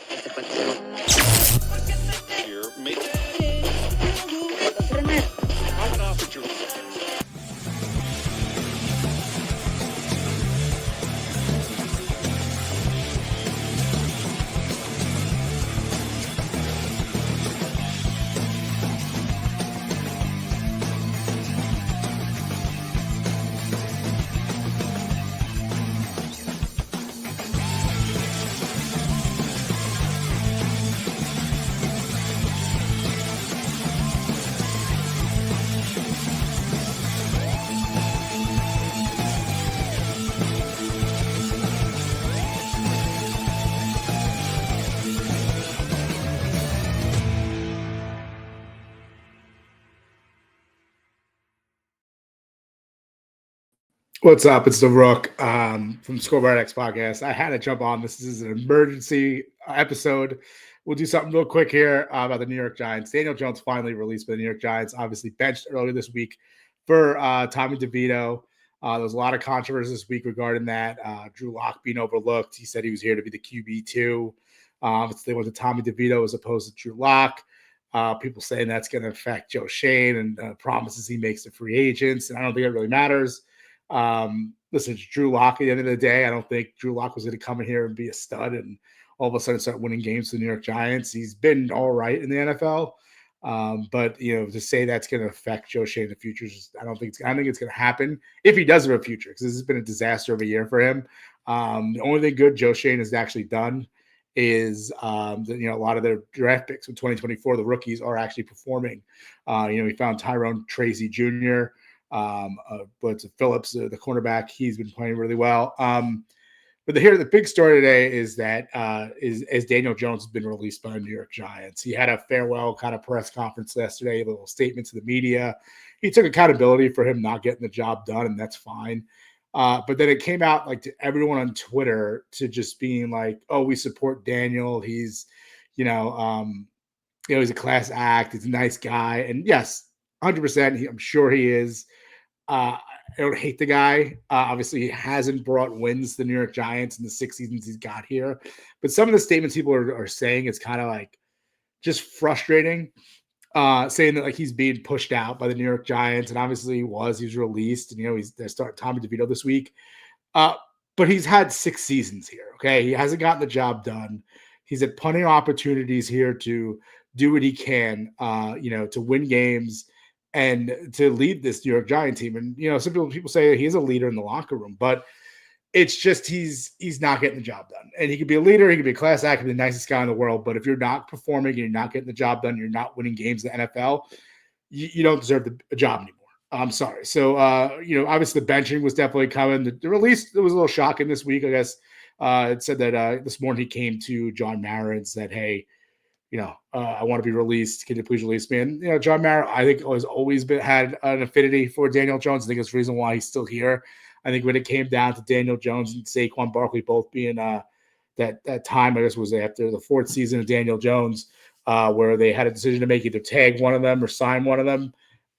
Here, make What's up? It's the Rook from Scoreboard Addicts podcast. I had to jump on. This is an emergency episode. We'll do something real quick here about the New York Giants. Daniel Jones finally released by the New York Giants, obviously benched earlier this week for Tommy DeVito. There was a lot of controversy this week regarding that. Drew Lock being overlooked. He said he was here to be the QB2. They went to Tommy DeVito as opposed to Drew Lock. People saying that's going to affect Joe Shane and promises he makes to free agents. And I don't think it really matters. Listen, it's Drew Lock at the end of the day. I don't think Drew Lock was going to come in here and be a stud and all of a sudden start winning games for the New York Giants. He's been all right in the NFL. But to say that's going to affect Joe Shane in the future, I don't think it's going to happen if he does have a future, because this has been a disaster of a year for him. The only thing good Joe Shane has actually done is a lot of their draft picks in 2024, the rookies are actually performing. He found Tyrone Tracy Jr., but Phillips, the cornerback, he's been playing really well. But the big story today is that is Daniel Jones has been released by the New York Giants. He had a farewell kind of press conference yesterday, a little statement to the media. He took accountability for him not getting the job done, and that's fine. But then it came out like to everyone on Twitter to just being like, "Oh, we support Daniel. He's, he's a class act. He's a nice guy." And yes, 100%. I'm sure he is. I don't hate the guy. Obviously, he hasn't brought wins to the New York Giants in the 6 seasons he's got here. But some of the statements people are saying is kind of like just frustrating, saying that like he's being pushed out by the New York Giants. And obviously he was released. And, he's they start Tommy DeVito this week. But he's had 6 seasons here. Okay. He hasn't gotten the job done. He's had plenty of opportunities here to do what he can, to win games and to lead this New York Giant team. And, some people say he's a leader in the locker room, but it's just he's not getting the job done. And he could be a leader, he could be a class act, the nicest guy in the world, but if you're not performing and you're not getting the job done, you're not winning games in the NFL, you don't deserve a job anymore. I'm sorry. So, obviously the benching was definitely coming. The release, it was a little shocking this week, I guess. It said that this morning he came to John Mara and said, "Hey, I want to be released. Can you please release me?" And, John Mara, I think, has always had an affinity for Daniel Jones. I think it's the reason why he's still here. I think when it came down to Daniel Jones and Saquon Barkley both being that time, I guess, was after the 4th season of Daniel Jones, where they had a decision to make, either tag one of them or sign one of them.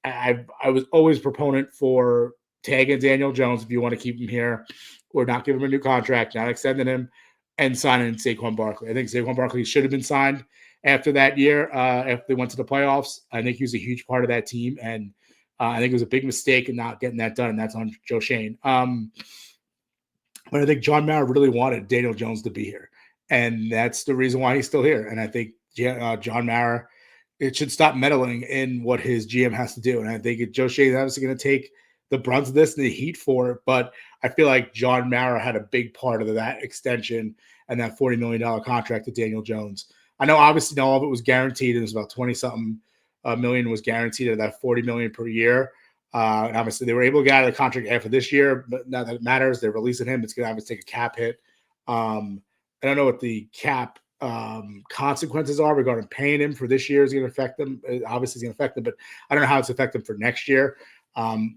I was always a proponent for tagging Daniel Jones if you want to keep him here, or not give him a new contract, not extending him, and signing Saquon Barkley. I think Saquon Barkley should have been signed after that year, after they went to the playoffs. I think he was a huge part of that team, and I think it was a big mistake in not getting that done, and that's on Joe Shane. But I think John Mara really wanted Daniel Jones to be here, and that's the reason why he's still here. And I think John Mara, it should stop meddling in what his GM has to do. And I think Joe Shane is obviously going to take the brunt of this and the heat for it, but I feel like John Mara had a big part of that extension and that $40 million contract to Daniel Jones. I know obviously not all of it was guaranteed. It was about 20-something million was guaranteed of that $40 million per year. And obviously they were able to get out of the contract after this year, but now that it matters, they're releasing him. It's going to obviously take a cap hit. I don't know what the cap consequences are regarding paying him for this year is going to affect them. Obviously it's going to affect them, but I don't know how it's affected for next year,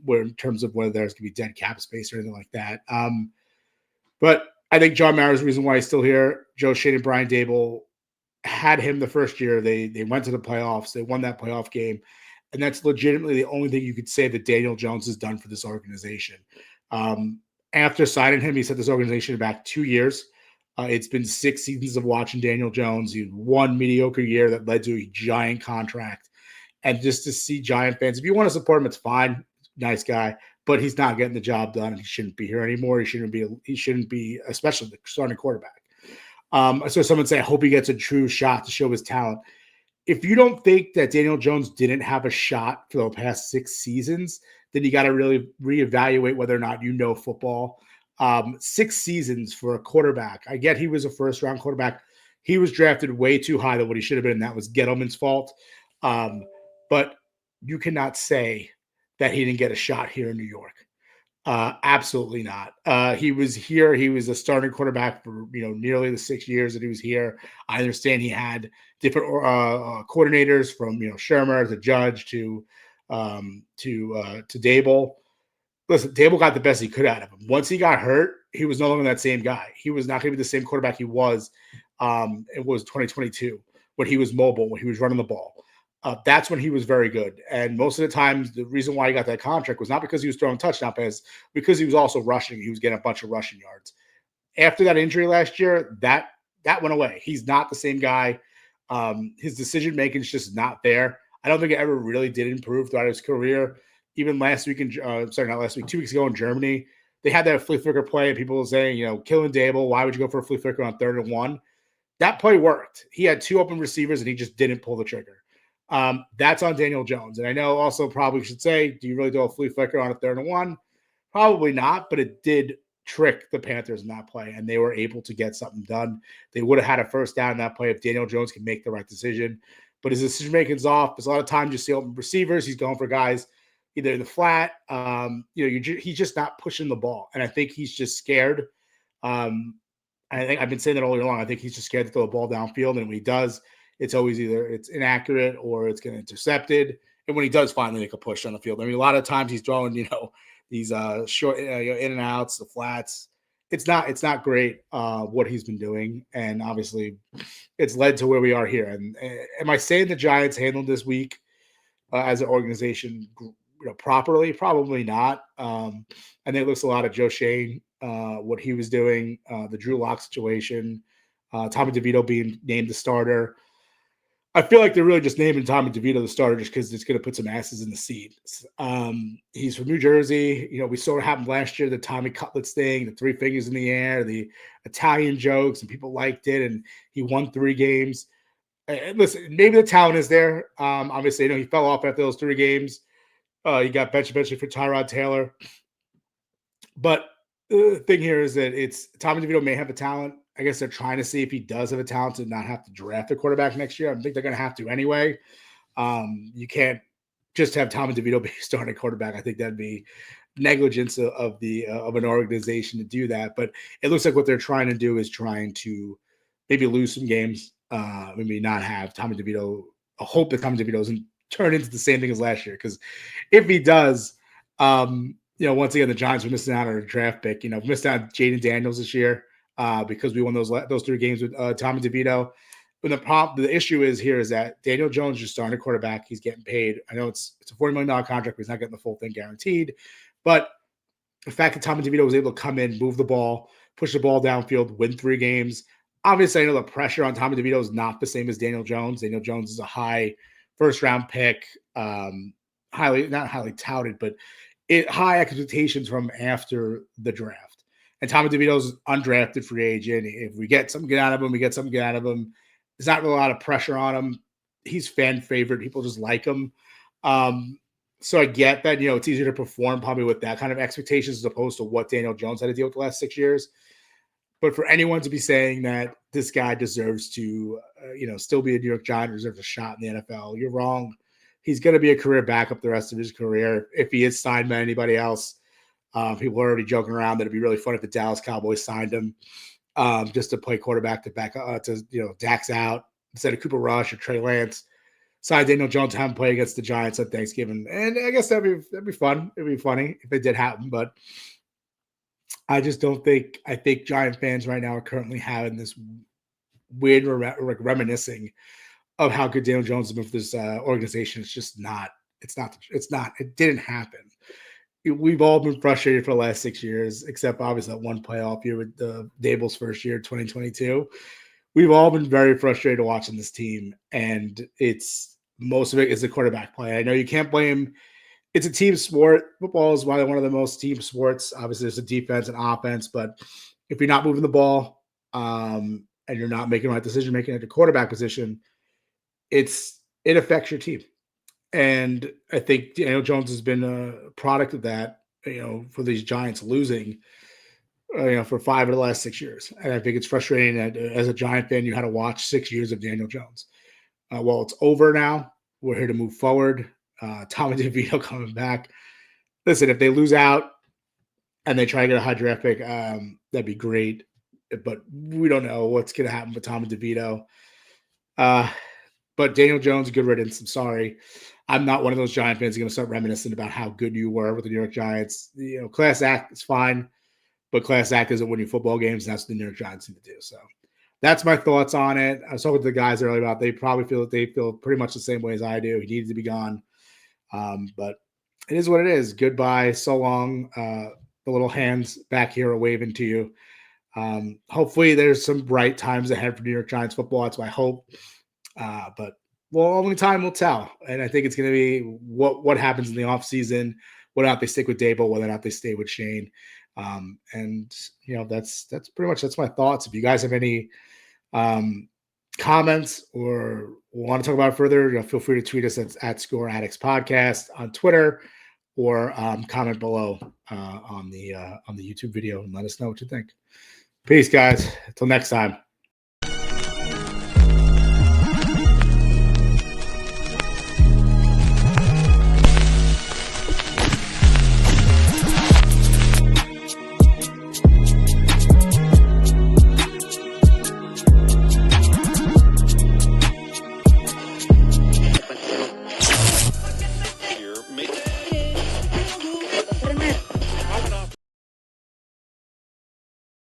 where in terms of whether there's going to be dead cap space or anything like that. But I think John Mara is the reason why he's still here. Joe Shane and Brian Dable had him the first year. They went to the playoffs. They won that playoff game. And that's legitimately the only thing you could say that Daniel Jones has done for this organization. After signing him, he set this organization back 2 years. It's been 6 seasons of watching Daniel Jones. He had one mediocre year that led to a giant contract. And just to see Giant fans, if you want to support him, it's fine. Nice guy, but he's not getting the job done. He shouldn't be here anymore. He shouldn't be, especially the starting quarterback. So someone say, I hope he gets a true shot to show his talent. If you don't think that Daniel Jones didn't have a shot for the past 6 seasons, then you got to really reevaluate whether or not you know football. 6 seasons for a quarterback. I get he was a first-round quarterback. He was drafted way too high than what he should have been, and that was Gettleman's fault. But you cannot say that he didn't get a shot here in New York. Absolutely not. He was here. He was a starting quarterback for nearly the 6 years that he was here. I understand he had different coordinators from Shermer to Judge to Dable. Listen, Dable got the best he could out of him. Once he got hurt, he was no longer that same guy. He was not going to be the same quarterback he was. It was 2022 when he was mobile, when he was running the ball. That's when he was very good. And most of the times, the reason why he got that contract was not because he was throwing touchdown passes, because he was also rushing. He was getting a bunch of rushing yards. After that injury last year, that went away. He's not the same guy. His decision-making is just not there. I don't think it ever really did improve throughout his career. Even last week, 2 weeks ago in Germany, they had that flea flicker play, and people were saying, killing Dable, why would you go for a flea flicker on 3rd and 1? That play worked. He had 2 open receivers, and he just didn't pull the trigger. That's on Daniel Jones. And I know also probably should say, do you really do a flea flicker on a 3rd and 1? Probably not, but it did trick the Panthers in that play, and they were able to get something done. They would have had a first down in that play if Daniel Jones can make the right decision. But his decision-making is off. There's a lot of times you see open receivers. He's going for guys either in the flat. He's just not pushing the ball. And I think he's just scared. I think I've been saying that all year long. I think he's just scared to throw the ball downfield, and when he does, it's always either it's inaccurate or it's getting intercepted. And when he does finally make a push on the field, I mean, a lot of times he's throwing, these short in and outs, the flats. It's not great what he's been doing, and obviously, it's led to where we are here. And am I saying the Giants handled this week as an organization, properly? Probably not. I think it looks a lot of Joe Shane, what he was doing, the Drew Lock situation, Tommy DeVito being named the starter. I feel like they're really just naming Tommy DeVito the starter just because it's going to put some asses in the seats. He's from New Jersey. We saw what happened last year, the Tommy Cutlets thing, the 3 fingers in the air, the Italian jokes, and people liked it, and he won 3 games. And listen, maybe the talent is there. Obviously, he fell off after those 3 games. He got benched for Tyrod Taylor. But the thing here is that Tommy DeVito may have the talent. I guess they're trying to see if he does have a talent to not have to draft a quarterback next year. I think they're going to have to anyway. You can't just have Tommy DeVito be starting quarterback. I think that'd be negligence of an organization to do that. But it looks like what they're trying to do is trying to maybe lose some games, maybe not have Tommy DeVito. I hope that Tommy DeVito doesn't turn into the same thing as last year, because if he does, once again, the Giants are missing out on a draft pick. Missed out on Jaden Daniels this year. Because we won those 3 games with Tommy DeVito. But the issue is that Daniel Jones is starting a quarterback. He's getting paid. I know it's a $40 million contract, but he's not getting the full thing guaranteed. But the fact that Tommy DeVito was able to come in, move the ball, push the ball downfield, win 3 games. Obviously, I know the pressure on Tommy DeVito is not the same as Daniel Jones. Daniel Jones is a high first-round pick, not highly touted, but high expectations from after the draft. And Tommy DeVito's undrafted free agent. If we get something good out of him, we get something good out of him. There's not really a lot of pressure on him. He's fan favorite. People just like him. So I get that, it's easier to perform probably with that kind of expectations as opposed to what Daniel Jones had to deal with the last 6 years. But for anyone to be saying that this guy deserves to, still be a New York Giant, deserves a shot in the NFL, you're wrong. He's going to be a career backup the rest of his career. If he is signed by anybody else, people are already joking around that it'd be really fun if the Dallas Cowboys signed him just to play quarterback to back Dax out instead of Cooper Rush or Trey Lance. Signed Daniel Jones to have him play against the Giants on Thanksgiving, and I guess that'd be fun. It'd be funny if it did happen, but I just don't think. I think Giant fans right now are currently having this weird reminiscing of how good Daniel Jones has been for this organization. It's just not. It's not. It didn't happen. we've all been frustrated for the last 6 years, except obviously that one playoff year with the Dable's first year, 2022. We've all been very frustrated watching this team, and it's most of it is the quarterback play. I know you can't blame. It's a team sport. Football is one of the most team sports. Obviously, there's a defense and offense, but if you're not moving the ball and you're not making the right decision making at the quarterback position, it affects your team. And I think Daniel Jones has been a product of that. For these Giants losing, for 5 of the last 6 years, and I think it's frustrating that as a Giant fan, you had to watch 6 years of Daniel Jones. Well, it's over now. We're here to move forward. Tommy DeVito coming back. Listen, if they lose out and they try to get a high draft pick, that'd be great. But we don't know what's going to happen with Tommy DeVito. But Daniel Jones, good riddance. I'm sorry. I'm not one of those Giant fans going to start reminiscing about how good you were with the New York Giants. Class act is fine, but class act isn't winning football games. And that's what the New York Giants need to do. So that's my thoughts on it. I was talking to the guys earlier about they probably feel pretty much the same way as I do. He needed to be gone. But it is what it is. Goodbye. So long. The little hands back here are waving to you. Hopefully there's some bright times ahead for New York Giants football. That's my hope. But only time will tell. And I think it's going to be what happens in the offseason, whether or not they stick with Dable, whether or not they stay with Shane. And that's pretty much, that's my thoughts. If you guys have any comments or want to talk about it further, feel free to tweet us at Score Addicts Podcast on Twitter, or comment below on the YouTube video and let us know what you think. Peace, guys. Until next time.